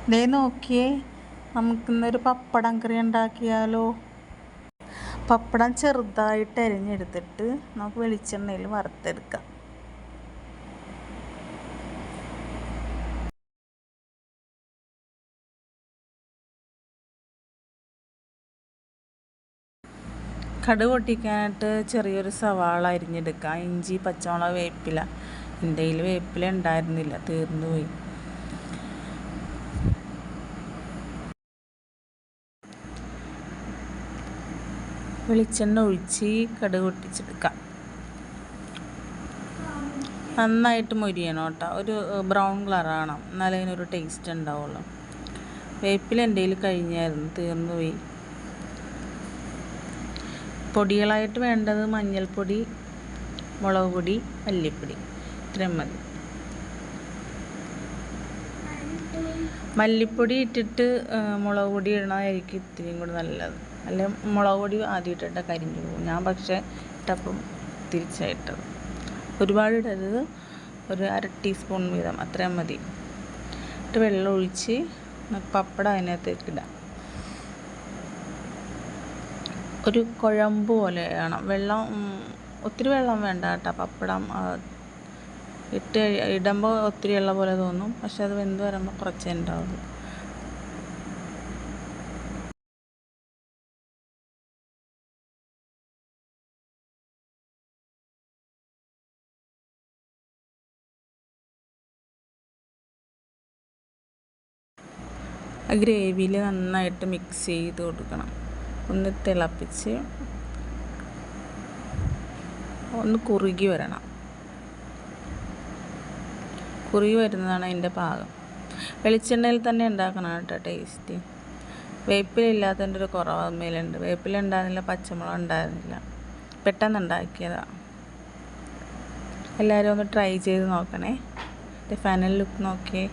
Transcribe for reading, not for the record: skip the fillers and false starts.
ദേ നോക്കിയേ, നമുക്കിന്നൊരു പപ്പടം കറി ഉണ്ടാക്കിയാലോ. പപ്പടം ചെറുതായിട്ട് അരിഞ്ഞെടുത്തിട്ട് നമുക്ക് വെളിച്ചെണ്ണയിൽ വറുത്തെടുക്കാം. കടുക് പൊട്ടിക്കാനായിട്ട് ചെറിയൊരു സവാള അരിഞ്ഞെടുക്കാം. ഇഞ്ചി, പച്ചമുളക്, വേപ്പില. എൻ്റെ കയ്യിൽ വേപ്പില ഉണ്ടായിരുന്നില്ല, തീർന്നു പോയി. വെളിച്ചെണ്ണ ഒഴിച്ച് കടുക് പൊട്ടിച്ചെടുക്കാം. നന്നായിട്ട് മൊരിയണം കേട്ടോ, ഒരു ബ്രൗൺ കളറാണ്, എന്നാലേ അതിനൊരു ടേസ്റ്റ് ഉണ്ടാവുള്ളൂ. വേപ്പില എൻ്റെ കയ്യിൽ കഴിഞ്ഞായിരുന്നു, തീർന്നു പോയി. പൊടികളായിട്ട് വേണ്ടത് മഞ്ഞൾപ്പൊടി, മുളക് പൊടി, മല്ലിപ്പൊടി, ഇത്രയും മതി. മല്ലിപ്പൊടി ഇട്ടിട്ട് മുളക് പൊടി ഇടണമായിരിക്കും ഇത്തിരിയും കൂടി നല്ലത്. അല്ലെ മുളക് പൊടി ആദ്യം ഇട്ടിട്ട് കരിഞ്ഞു പോകും. ഞാൻ പക്ഷേ ഇട്ടപ്പം തിരിച്ചായിട്ടത്. ഒരുപാട് ഇടരുത്, ഒരു 1/2 ടീസ്പൂൺ വീതം, അത്രയും മതി. ഇട്ട് വെള്ളം ഒഴിച്ച് പപ്പടം അതിനകത്തേക്ക് ഇടാം. ഒരു കുഴമ്പ് പോലെ വേണം വെള്ളം, ഒത്തിരി വെള്ളം വേണ്ട കേട്ടോ. പപ്പടം ഇടുമ്പോൾ ഒത്തിരി ഉള്ള പോലെ തോന്നും, പക്ഷെ അത് വെന്ത് വരുമ്പോൾ കുറച്ചേ ഉണ്ടാവുള്ളൂ. ഗ്രേവിയിൽ നന്നായിട്ട് മിക്സ് ചെയ്ത് കൊടുക്കണം. ഒന്ന് തിളപ്പിച്ച് ഒന്ന് കുറുകി വരണം. കുറുകി വരുന്നതാണ് അതിൻ്റെ പാകം. വെളിച്ചെണ്ണയിൽ തന്നെ ഉണ്ടാക്കണം കേട്ടോ ടേസ്റ്റ്. വേപ്പിലില്ലാത്തതിൻ്റെ ഒരു കുറവ് മേലുണ്ട്. വേപ്പില ഉണ്ടായിരുന്നില്ല, പച്ചമുളക് ഉണ്ടായിരുന്നില്ല, പെട്ടെന്ന് ഉണ്ടാക്കിയതാണ്. എല്ലാവരും ഒന്ന് ട്രൈ ചെയ്ത് നോക്കണേ. ഫൈനൽ ലുക്ക് നോക്കിയേ.